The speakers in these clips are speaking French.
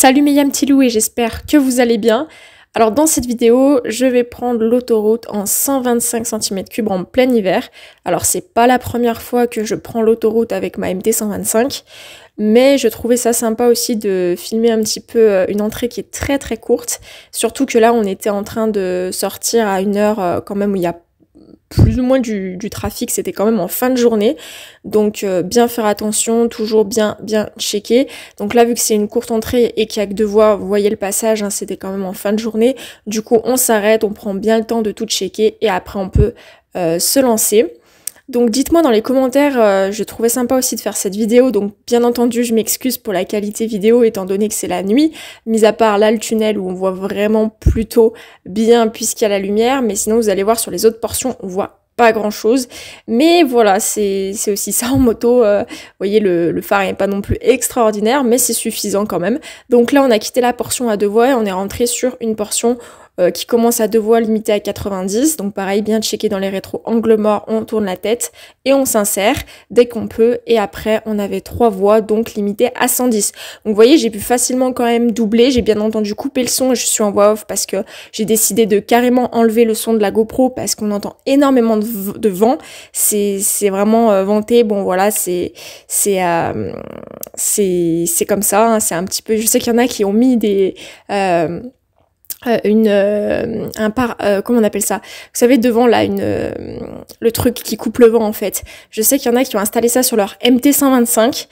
Salut mes yam petits loups et j'espère que vous allez bien. Alors dans cette vidéo, je vais prendre l'autoroute en 125 cm3 en plein hiver. Alors c'est pas la première fois que je prends l'autoroute avec ma MT 125, mais je trouvais ça sympa aussi de filmer un petit peu une entrée qui est très très courte. Surtout que là on était en train de sortir à une heure quand même où il y a plus ou moins du trafic, c'était quand même en fin de journée, donc bien faire attention, toujours bien checker. Donc là vu que c'est une courte entrée et qu'il y a que deux voies, vous voyez le passage, hein, c'était quand même en fin de journée, du coup on s'arrête, on prend bien le temps de tout checker et après on peut se lancer. Donc dites-moi dans les commentaires, je trouvais sympa aussi de faire cette vidéo, donc bien entendu je m'excuse pour la qualité vidéo étant donné que c'est la nuit, mis à part là le tunnel où on voit vraiment plutôt bien puisqu'il y a la lumière, mais sinon vous allez voir sur les autres portions on voit pas grand chose, mais voilà c'est aussi ça en moto, vous voyez le phare n'est pas non plus extraordinaire mais c'est suffisant quand même. Donc là on a quitté la portion à deux voies et on est rentré sur une portion qui commence à deux voies limitée à 90, donc pareil, bien checker dans les rétros, angle mort, on tourne la tête et on s'insère dès qu'on peut, et après on avait trois voies, donc limitées à 110. Donc vous voyez, j'ai pu facilement quand même doubler, j'ai bien entendu couper le son et je suis en voix off parce que j'ai décidé de carrément enlever le son de la GoPro parce qu'on entend énormément de vent, c'est vraiment venté, bon voilà, c'est comme ça, hein, c'est un petit peu, je sais qu'il y en a qui ont mis des... comment on appelle ça, vous savez devant là le truc qui coupe le vent en fait, je sais qu'il y en a qui ont installé ça sur leur MT 125,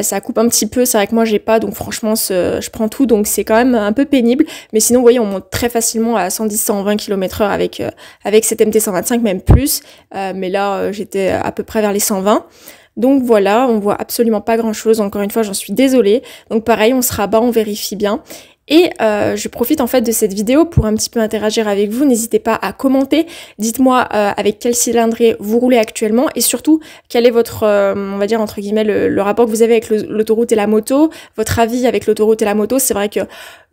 ça coupe un petit peu, c'est vrai que moi j'ai pas, donc franchement je prends tout, donc c'est quand même un peu pénible, mais sinon vous voyez on monte très facilement à 110-120 km/h avec cette MT 125, même plus, mais là j'étais à peu près vers les 120. Donc voilà, on voit absolument pas grand chose, encore une fois j'en suis désolée, donc pareil on se rabat, on vérifie bien. Et je profite en fait de cette vidéo pour un petit peu interagir avec vous, n'hésitez pas à commenter, dites-moi avec quel cylindré vous roulez actuellement et surtout quel est votre, on va dire entre guillemets, le rapport que vous avez avec l'autoroute et la moto, votre avis avec l'autoroute et la moto. C'est vrai que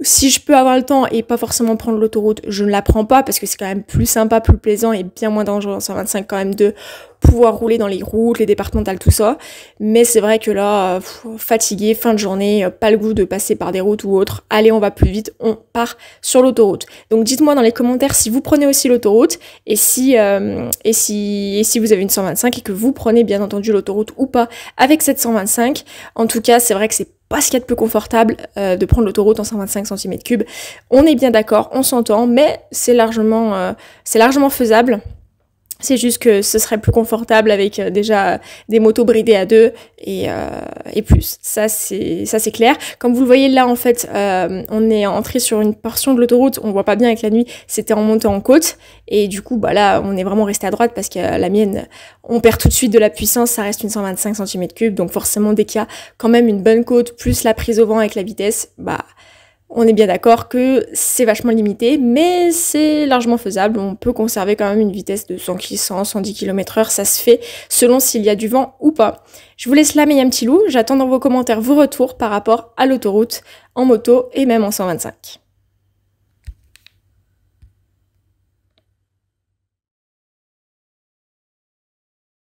si je peux avoir le temps et pas forcément prendre l'autoroute, je ne la prends pas parce que c'est quand même plus sympa, plus plaisant et bien moins dangereux en 125 quand même de pouvoir rouler dans les routes, les départementales, tout ça. Mais c'est vrai que là, fatigué, fin de journée, pas le goût de passer par des routes ou autres. Allez, on va plus vite, on part sur l'autoroute. Donc dites-moi dans les commentaires si vous prenez aussi l'autoroute et si vous avez une 125 et que vous prenez bien entendu l'autoroute ou pas avec cette 125. En tout cas, c'est vrai que c'est pas ce qu'il y a de plus confortable de prendre l'autoroute en 125 cm3. On est bien d'accord, on s'entend, mais c'est largement faisable. C'est juste que ce serait plus confortable avec déjà des motos bridées à deux et plus. Ça c'est clair. Comme vous le voyez là en fait, on est entré sur une portion de l'autoroute, on voit pas bien avec la nuit, c'était en montant en côte. Et du coup bah là on est vraiment resté à droite parce que la mienne, on perd tout de suite de la puissance, ça reste une 125 cm3. Donc forcément dès qu'il y a quand même une bonne côte, plus la prise au vent avec la vitesse, bah... on est bien d'accord que c'est vachement limité, mais c'est largement faisable. On peut conserver quand même une vitesse de 110 km/h, ça se fait selon s'il y a du vent ou pas. Je vous laisse là mes yam petits loups, j'attends dans vos commentaires vos retours par rapport à l'autoroute, en moto et même en 125.